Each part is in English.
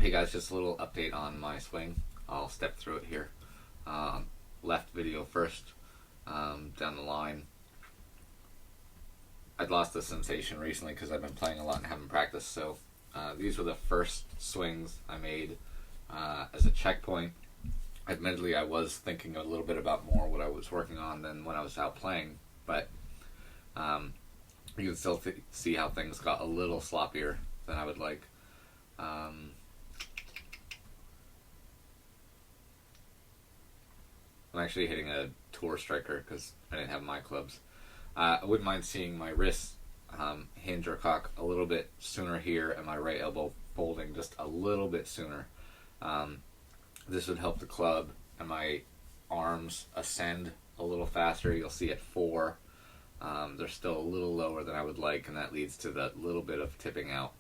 Hey guys, just a little update on my swing. I'll step through it here. Left video first, down the line. I'd lost the sensation recently because I've been playing a lot and haven't practiced, so these were the first swings I made as a checkpoint. Admittedly, I was thinking a little bit about more what I was working on than when I was out playing, but you can still see how things got a little sloppier than I would like. I'm actually hitting a tour striker because I didn't have my clubs. I wouldn't mind seeing my wrist hinge or cock a little bit sooner here and my right elbow folding just a little bit sooner. This would help the club and my arms ascend a little faster. You'll see at 4. They're still a little lower than I would like, and that leads to that little bit of tipping out.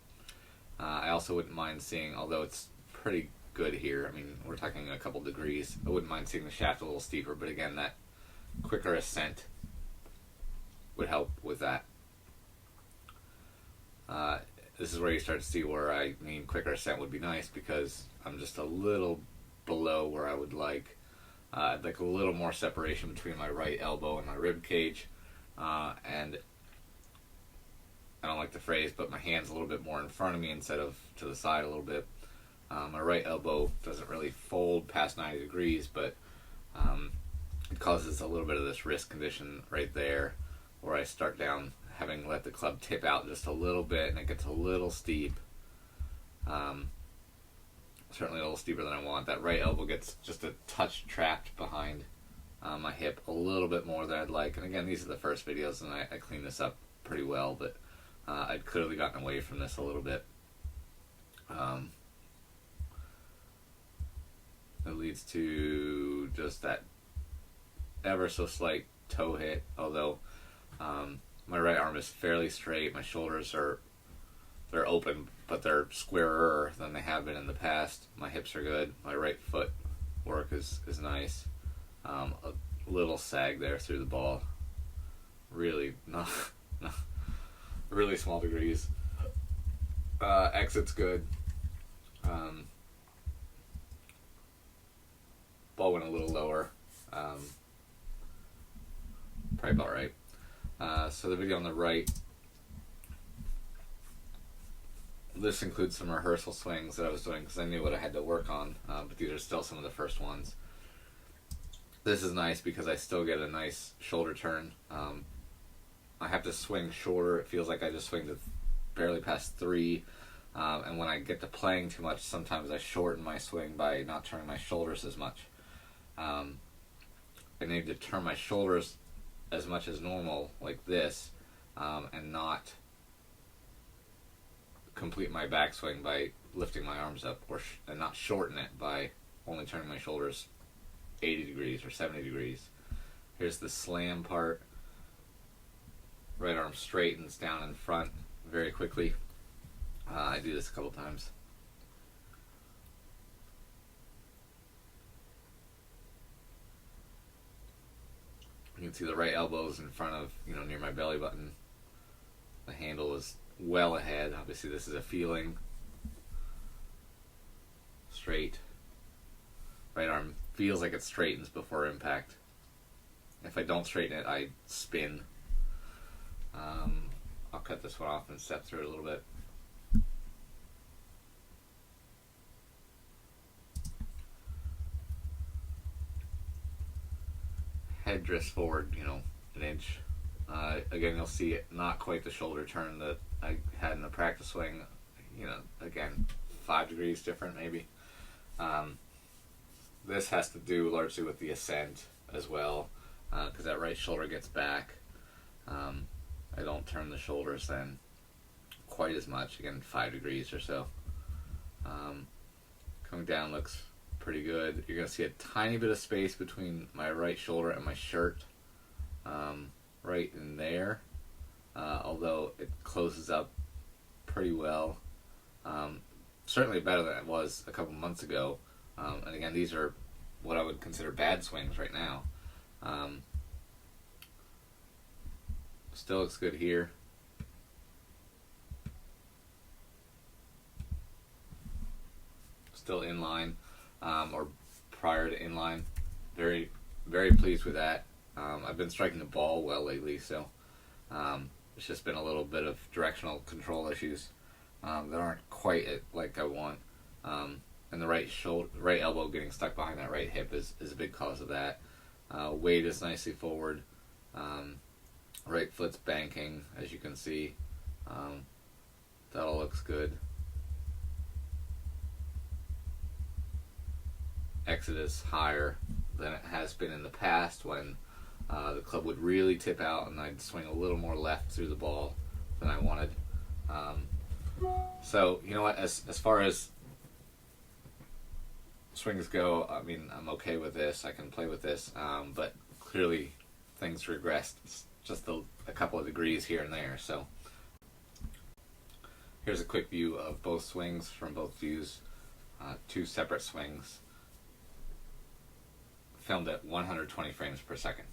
I also wouldn't mind seeing, although it's pretty good here, I mean, we're talking a couple degrees, I wouldn't mind seeing the shaft a little steeper, but again, that quicker ascent would help with that. This is where you start to see where I mean quicker ascent would be nice, because I'm just a little below where I would like. I'd like a little more separation between my right elbow and my rib cage, and I don't like the phrase, but my hand's a little bit more in front of me instead of to the side a little bit. My right elbow doesn't really fold past 90 degrees, but it causes a little bit of this wrist condition right there, where I start down having let the club tip out just a little bit, and it gets a little steep. Certainly a little steeper than I want. That right elbow gets just a touch trapped behind my hip a little bit more than I'd like. And again, these are the first videos, and I cleaned this up pretty well, but I'd clearly gotten away from this a little bit. It leads to just that ever so slight toe hit, although my right arm is fairly straight. My shoulders they're open, but they're squarer than they have been in the past. My hips are good. My right foot work is nice. A little sag there through the ball. Really not really small degrees. Exit's good. Ball went a little lower. Probably about right. So the video on the right, this includes some rehearsal swings that I was doing because I knew what I had to work on, but these are still some of the first ones. This is nice because I still get a nice shoulder turn. I have to swing shorter. It feels like I just swing to barely past 3. And when I get to playing too much, sometimes I shorten my swing by not turning my shoulders as much. I need to turn my shoulders as much as normal, like this, and not complete my backswing by lifting my arms up, and not shorten it by only turning my shoulders 80 degrees or 70 degrees. Here's the slam part. Right arm straightens down in front very quickly. I do this a couple times. You can see the right elbow's in front of, near my belly button. The handle is well ahead. Obviously this is a feeling. Straight. Right arm feels like it straightens before impact. If I don't straighten it, I spin. I'll cut this one off and step through it a little bit. Head drifts forward, an inch. Again, you'll see it not quite the shoulder turn that I had in the practice swing. Again, 5 degrees different maybe. This has to do largely with the ascent as well, because that right shoulder gets back. I don't turn the shoulders then quite as much. Again, 5 degrees or so. Coming down looks pretty good. You're going to see a tiny bit of space between my right shoulder and my shirt, right in there, although it closes up pretty well. Certainly better than it was a couple months ago. And again, these are what I would consider bad swings right now. Still looks good here. still in line, or prior to in line. Very, very pleased with that. I've been striking the ball well lately, so it's just been a little bit of directional control issues that aren't quite like I want. And the right elbow getting stuck behind that right hip is a big cause of that. Weight is nicely forward. Right foot's banking, as you can see. That all looks good. Exit is higher than it has been in the past when the club would really tip out and I'd swing a little more left through the ball than I wanted. So, you know what, as far as swings go, I mean, I'm okay with this. I can play with this, but clearly things regressed just a couple of degrees here and there. So here's a quick view of both swings from both views, two separate swings filmed at 120 frames per second.